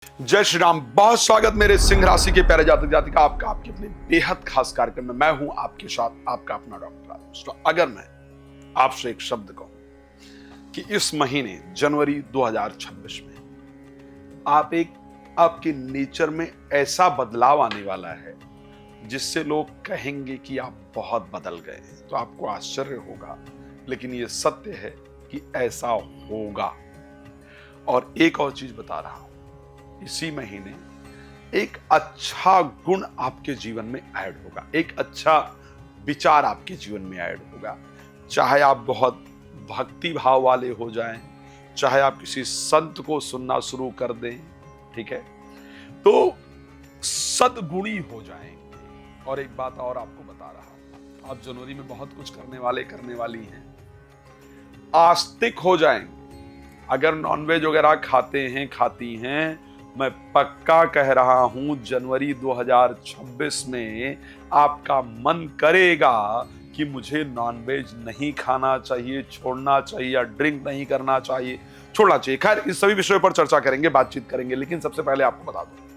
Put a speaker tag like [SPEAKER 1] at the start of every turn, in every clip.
[SPEAKER 1] जय श्री राम। बहुत स्वागत मेरे सिंह राशि के प्यारे जातक जातिका आपका आपके अपने बेहद खास कार्यक्रम में। मैं हूं आपके साथ आपका अपना डॉक्टर आयुष। तो अगर मैं आपसे एक शब्द कहूं कि इस महीने जनवरी 2026 में आपके नेचर में ऐसा बदलाव आने वाला है जिससे लोग कहेंगे कि आप बहुत बदल गए, तो आपको आश्चर्य होगा, लेकिन ये सत्य है कि ऐसा होगा। और एक और चीज बता रहा हूं, इसी महीने एक अच्छा गुण आपके जीवन में ऐड होगा, एक अच्छा विचार आपके जीवन में ऐड होगा। चाहे आप बहुत भक्ति भाव वाले हो जाएं, चाहे आप किसी संत को सुनना शुरू कर दें, ठीक है, तो सद्गुणी हो जाएंगे। और एक बात और आपको बता रहा हूं, आप जनवरी में बहुत कुछ करने वाली हैं। आस्तिक हो जाएंगे। अगर नॉनवेज वगैरह खाते हैं, खाती हैं, मैं पक्का कह रहा हूं जनवरी 2026 में आपका मन करेगा कि मुझे नॉनवेज नहीं खाना चाहिए, छोड़ना चाहिए, या ड्रिंक नहीं करना चाहिए, छोड़ना चाहिए। खैर, इस सभी विषयों पर चर्चा करेंगे, बातचीत करेंगे, लेकिन सबसे पहले आपको बता दूं,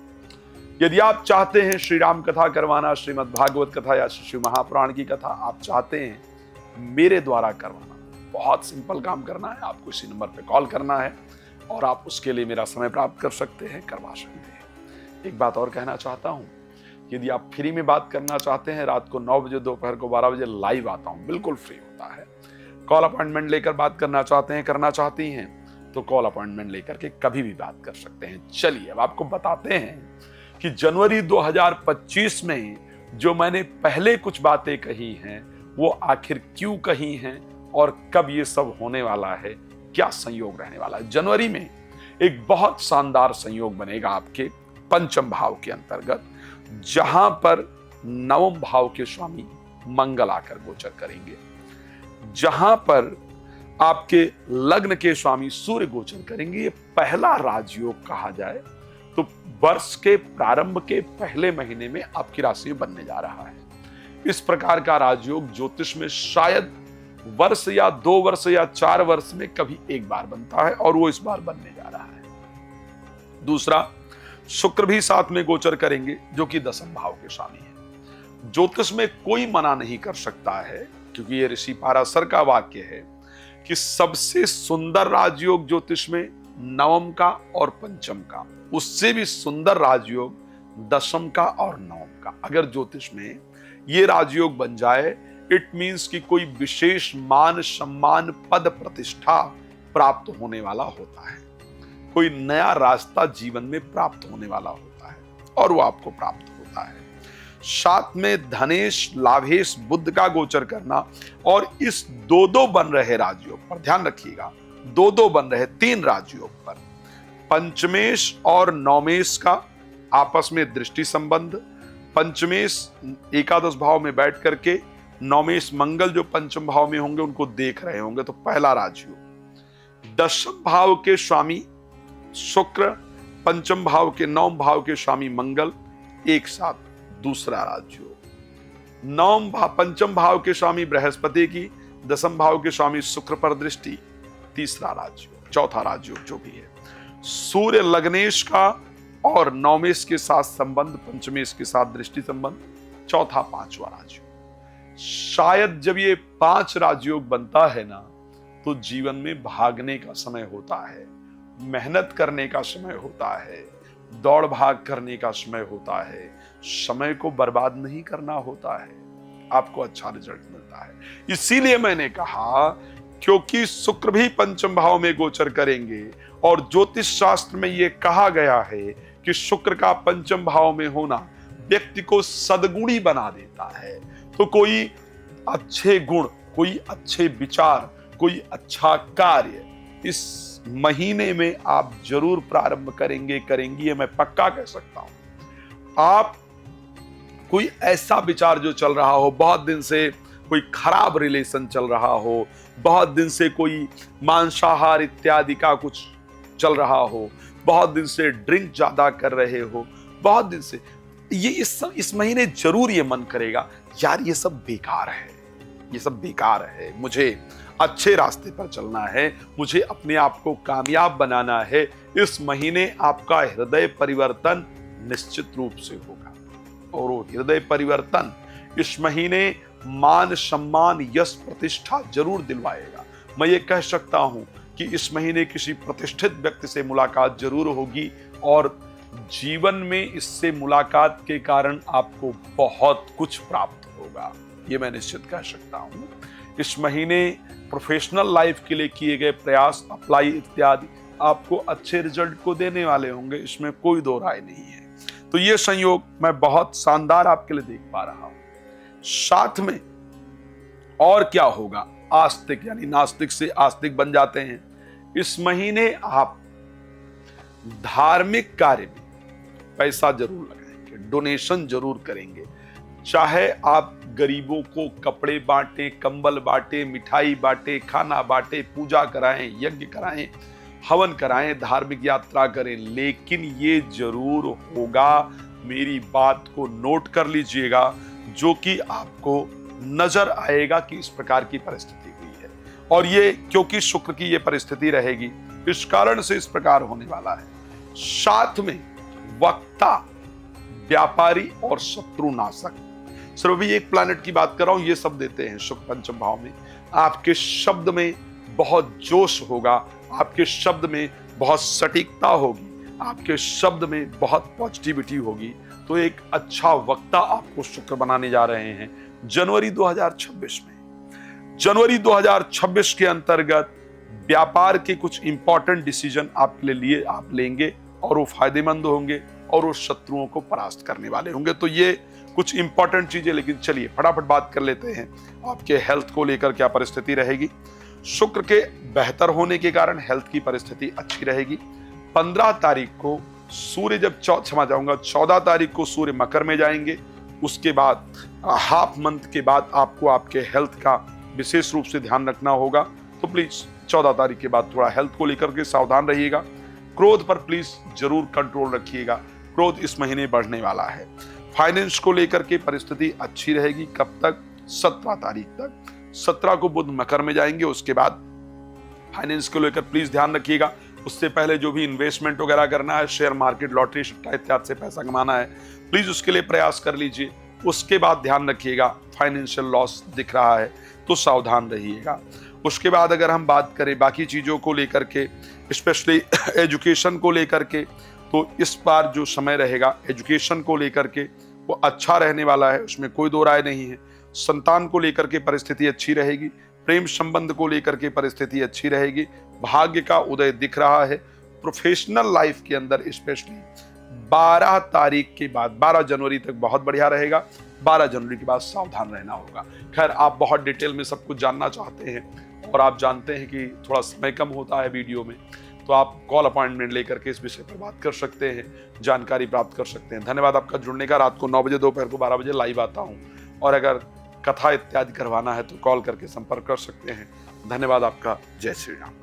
[SPEAKER 1] यदि आप चाहते हैं श्री राम कथा करवाना, श्रीमद् भागवत कथा या शिव महापुराण की कथा आप चाहते हैं मेरे द्वारा करवाना, बहुत सिंपल काम करना है। आपको इसी नंबर पे कॉल करना है और आप उसके लिए मेरा समय प्राप्त कर सकते हैं, करवा सकते हैं। एक बात और कहना चाहता हूं, यदि आप फ्री में बात करना चाहते हैं, रात को 9 बजे, दोपहर को 12 बजे लाइव आता हूं, बिल्कुल फ्री होता है। कॉल अपॉइंटमेंट लेकर बात करना चाहते हैं, करना चाहती हैं, तो कॉल अपॉइंटमेंट लेकर के कभी भी बात कर सकते हैं। चलिए अब आपको बताते हैं कि जनवरी 2025 में जो मैंने पहले कुछ बातें कही हैं वो आखिर क्यों कही हैं और कब ये सब होने वाला है, क्या संयोग रहने वाला है। जनवरी में एक बहुत शानदार संयोग बनेगा आपके पंचम भाव के अंतर्गत, जहां पर नवम भाव के स्वामी मंगल आकर गोचर करेंगे, जहां पर आपके लग्न के स्वामी सूर्य गोचर करेंगे। ये पहला राजयोग कहा जाए तो वर्ष के प्रारंभ के पहले महीने में आपकी राशि में बनने जा रहा है। इस प्रकार का राजयोग ज्योतिष में शायद वर्ष या 2 वर्ष या 4 वर्ष में कभी एक बार बनता है, और वो इस बार बनने जा रहा है। दूसरा, शुक्र भी साथ में गोचर करेंगे, जो कि दसम भाव के स्वामी है। ज्योतिष में कोई मना नहीं कर सकता है, क्योंकि ये ऋषि पाराशर का वाक्य है कि सबसे सुंदर राजयोग ज्योतिष में नवम का और पंचम का, उससे भी सुंदर राजयोग दशम का और नवम का। अगर ज्योतिष में ये राजयोग बन जाए, इट मीन्स कि कोई विशेष मान सम्मान पद प्रतिष्ठा प्राप्त होने वाला होता है, कोई नया रास्ता जीवन में प्राप्त होने वाला होता है, और वो आपको प्राप्त होता है। साथ में धनेश लाभेश बुध का गोचर करना, और इस दो बन रहे राजयोग पर ध्यान रखिएगा, दो बन रहे 3 राजयोग पर, पंचमेश और नवमेश का आपस में दृष्टि संबंध। पंचमेश एकादश भाव में बैठ करके नवमेश मंगल जो पंचम भाव में होंगे उनको देख रहे होंगे, तो पहला राजयोग। दशम भाव के स्वामी शुक्र, पंचम भाव के नवम भाव के स्वामी मंगल, एक साथ दूसरा राजयोग। नवम भाव पंचम भाव के स्वामी बृहस्पति की, दसम भाव के स्वामी शुक्र पर दृष्टि, तीसरा राजयोग। चौथा राजयोग जो भी है, सूर्य लग्नेश का और नवमेश के साथ संबंध, पंचमेश के साथ दृष्टि संबंध, चौथा पांचवा राजयोग। शायद जब ये 5 राजयोग बनता है ना, तो जीवन में भागने का समय होता है, मेहनत करने का समय होता है, दौड़ भाग करने का समय होता है, समय को बर्बाद नहीं करना होता है, आपको अच्छा रिजल्ट मिलता है। इसीलिए मैंने कहा, क्योंकि शुक्र भी पंचम भाव में गोचर करेंगे, और ज्योतिष शास्त्र में यह कहा गया है कि शुक्र का पंचम भाव में होना व्यक्ति को सद्गुणी बना देता है। तो कोई अच्छे गुण, कोई अच्छे विचार, कोई अच्छा कार्य इस महीने में आप जरूर प्रारंभ करेंगी, ये मैं पक्का कह सकता हूं। आप कोई ऐसा विचार जो चल रहा हो, बहुत दिन से कोई खराब रिलेशन चल रहा हो, बहुत दिन से कोई मांसाहार इत्यादि का कुछ चल रहा हो, बहुत दिन से ड्रिंक ज्यादा कर रहे हो, बहुत दिन से, ये इस महीने जरूर ये मन करेगा, यार ये सब बेकार है, ये सब बेकार है, मुझे अच्छे रास्ते पर चलना है, मुझे अपने आप को कामयाब बनाना है। इस महीने आपका हृदय परिवर्तन निश्चित रूप से होगा और वो हृदय परिवर्तन इस महीने मान सम्मान यश प्रतिष्ठा जरूर दिलवाएगा। मैं ये कह सकता हूं कि इस महीने किसी प्रतिष्ठित व्यक्ति से मुलाकात जरूर होगी और जीवन में इससे मुलाकात के कारण आपको बहुत कुछ प्राप्त होगा, ये मैं निश्चित कह सकता हूं। इस महीने प्रोफेशनल लाइफ के लिए किए गए प्रयास, अप्लाई इत्यादि आपको अच्छे रिजल्ट को देने वाले होंगे, इसमें कोई दो राय नहीं है। तो ये संयोग मैं बहुत शानदार आपके लिए देख पा रहा हूं। साथ में और क्या होगा, आस्तिक यानी नास्तिक से आस्तिक बन जाते हैं। इस महीने आप धार्मिक कार्य में पैसा जरूर लगाएंगे, डोनेशन जरूर करेंगे, चाहे आप गरीबों को कपड़े बांटे, कंबल बांटे, मिठाई बांटे, खाना बांटे, पूजा कराएं, यज्ञ कराएं, हवन कराएं, धार्मिक यात्रा करें, लेकिन ये जरूर होगा, मेरी बात को नोट कर लीजिएगा, जो कि आपको नजर आएगा कि इस प्रकार की परिस्थिति हुई है और ये क्योंकि शुक्र की ये परिस्थिति रहेगी, इस कारण से इस प्रकार होने वाला है। साथ में वक्ता, व्यापारी और शत्रुनाशक, सिर्फ भी एक प्लैनेट की बात कर रहा हूं, ये सब देते हैं शुक्र पंचम भाव में। आपके शब्द में बहुत जोश होगा, आपके शब्द में बहुत सटीकता होगी, आपके शब्द में बहुत पॉजिटिविटी होगी। तो एक अच्छा वक्ता आपको शुक्र बनाने जा रहे हैं जनवरी 2026 में। जनवरी 2026 के अंतर्गत व्यापार के कुछ इंपॉर्टेंट डिसीजन आपके लिए आप लेंगे और वो फायदेमंद होंगे और वो शत्रुओं को परास्त करने वाले होंगे। तो ये कुछ इंपॉर्टेंट चीजें, लेकिन चलिए फटाफट बात कर लेते हैं आपके हेल्थ को लेकर क्या परिस्थिति रहेगी। शुक्र के बेहतर होने के कारण हेल्थ की परिस्थिति अच्छी रहेगी। 15 तारीख को सूर्य जब 14 तारीख को सूर्य मकर में जाएंगे, उसके बाद हाफ मंथ के बाद आपको आपके हेल्थ का विशेष रूप से ध्यान रखना होगा। तो प्लीज 14 तारीख के बाद थोड़ा हेल्थ को लेकर के सावधान रहिएगा। क्रोध पर प्लीज जरूर कंट्रोल रखिएगा, क्रोध इस महीने बढ़ने वाला है। फाइनेंस को लेकर के परिस्थिति अच्छी रहेगी। कब तक? 17 तारीख तक। 17 को बुध मकर में जाएंगे, उसके बाद फाइनेंस को लेकर प्लीज ध्यान रखिएगा। उससे पहले जो भी इन्वेस्टमेंट वगैरह करना है, शेयर मार्केट, लॉटरी, सट्टा इत्यादि से पैसा कमाना है, प्लीज उसके लिए प्रयास कर लीजिए। उसके बाद ध्यान रखिएगा, फाइनेंशियल लॉस दिख रहा है तो सावधान रहिएगा। उसके बाद अगर हम बात करें बाकी चीजों को लेकर के, स्पेशली एजुकेशन को लेकर के, तो इस बार जो समय रहेगा एजुकेशन को लेकर के वो अच्छा रहने वाला है, उसमें कोई दो राय नहीं है। संतान को लेकर के परिस्थिति अच्छी रहेगी, प्रेम संबंध को लेकर के परिस्थिति अच्छी रहेगी, भाग्य का उदय दिख रहा है। प्रोफेशनल लाइफ के अंदर स्पेशली 12 तारीख के बाद 12 जनवरी तक बहुत बढ़िया रहेगा। 12 जनवरी के बाद सावधान रहना होगा। खैर, आप बहुत डिटेल में सब कुछ जानना चाहते हैं और आप जानते हैं कि थोड़ा समय कम होता है वीडियो में, तो आप कॉल अपॉइंटमेंट लेकर के इस विषय पर बात कर सकते हैं, जानकारी प्राप्त कर सकते हैं। धन्यवाद आपका जुड़ने का। रात को 9 बजे, दोपहर को 12 बजे लाइव आता हूं और अगर कथा इत्यादि करवाना है तो कॉल करके संपर्क कर सकते हैं। धन्यवाद आपका। जय श्री राम।